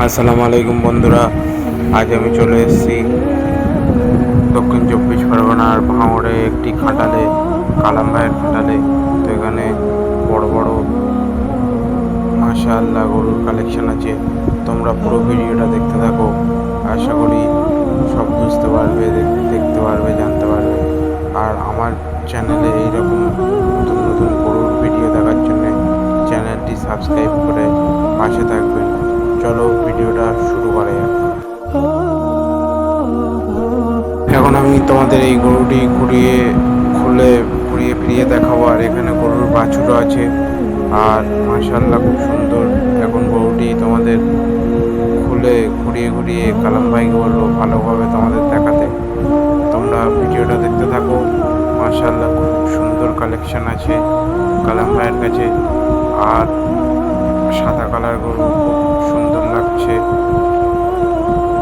আসসালামু আলাইকুম বন্ধুরা, আজ আমি চলে এসেছি দক্ষিণ চব্বিশ পরগনার ভাঙড়ে একটি খাটালে, কালাম ভাইয়ের খাটালে। তো এখানে বড় বড় মাশাআল্লাহ গরুর কালেকশন আছে। তোমরা পুরো ভিডিওটা দেখতে থাকো, আশা করি সব বুঝতে পারবে, দেখতে পারবে, জানতে পারবে। আর আমার চ্যানেলে এইরকম নতুন নতুন গরুর ভিডিও দেখার জন্য চ্যানেলটি সাবস্ক্রাইব করে পাশে থাকবেন। চলো ভিডিওটা শুরু করা যাক। এখন আমি তোমাদের এই গরুটি ঘুরিয়ে ফিরিয়ে দেখাবো। আর এখানে গরুর বাছুরও আছে, আর মাশাআল্লাহ খুব সুন্দর। এখন গরুটি তোমাদের ঘুরিয়ে ঘুরিয়ে কালাম ভাইকে বললো ভালোভাবে তোমাদের দেখাতে। তোমরা ভিডিওটা দেখতে থাকো। মাশাআল্লাহ খুব সুন্দর কালেকশন আছে কালাম ভাইয়ের কাছে। আর সাদা কালার গরু খুব সুন্দর লাগছে।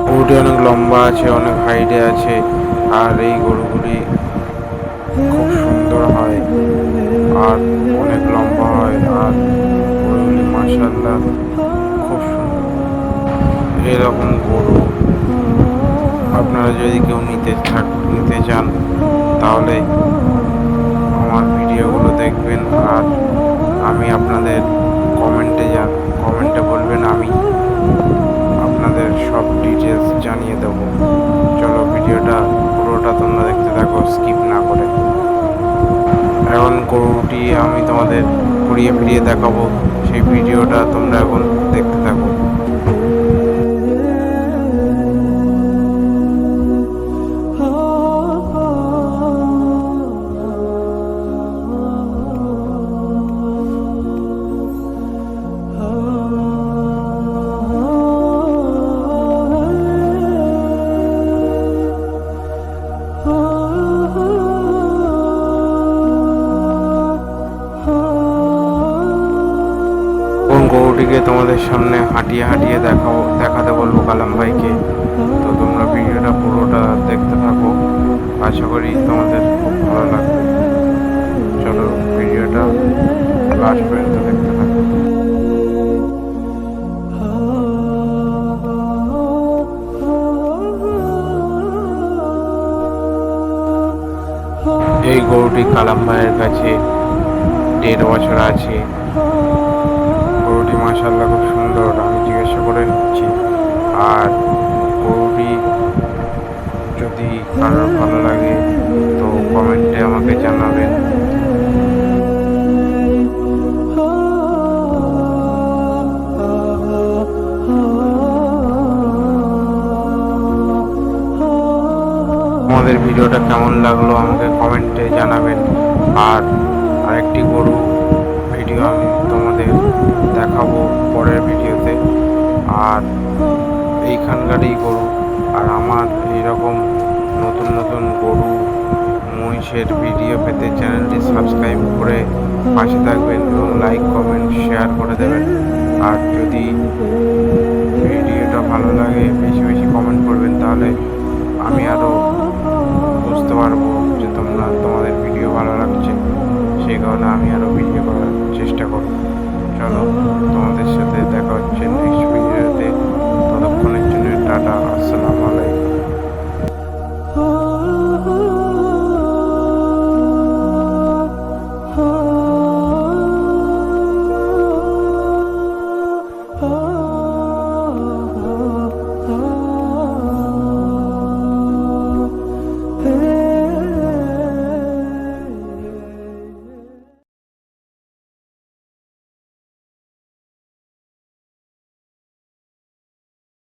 গরুটি অনেক লম্বা আছে, অনেক হাইটে আছে। আর এই গরুগুলি খুব সুন্দর হয় আর অনেক লম্বা হয়। আর গরুগুলি মাশাআল্লাহ খুব সুন্দর। এরকম গরু আপনারা যদি কেউ নিতে চান তাহলে আমার ভিডিওগুলো দেখবেন। আর আমি আপনাদের কমেন্টে বলবেন, আমি আপনাদের সব ডিটেলস জানিয়ে দেব। চলো ভিডিওটা পুরোটা তোমরা দেখতে থাকো, স্কিপ না করে। এখন গরুটি আমি তোমাদের ঘুরিয়ে ফিরিয়ে দেখাবো, সেই ভিডিওটা তোমরা এখন দেখতে থাকো। গরুটিকে তোমাদের সামনে হাঁটিয়ে দেখাতে বলবো কালাম ভাইকে। তো তোমরা ভিডিওটা পুরোটা দেখতে থাকো, আশা করি তোমাদের খুব ভালো লাগবে। চলো ভিডিওটা লাস্ট পর্যন্ত দেখতে থাকো। এই গরুটি কালাম ভাইয়ের কাছে 1.5 বছর আছে। গরুটি মাশাআল্লাহ খুব সুন্দর, আমি জিজ্ঞাসা করে নিচ্ছি। আর গরুটি যদি কারোর ভালো লাগে তো কমেন্টে আমাকে জানাবেন। আমাদের ভিডিওটা কেমন লাগলো আমাকে কমেন্টে জানাবেন। আর আরেকটি গরু ভিডিও আমি তোমাদের দেখাবো পরের ভিডিওতে। আর এইখানকারই গরু। আর আমার এইরকম নতুন নতুন গরু মহিষের ভিডিও পেতে চ্যানেলটি সাবস্ক্রাইব করে পাশে থাকবেন এবং লাইক কমেন্ট শেয়ার করে দেবেন। আর যদি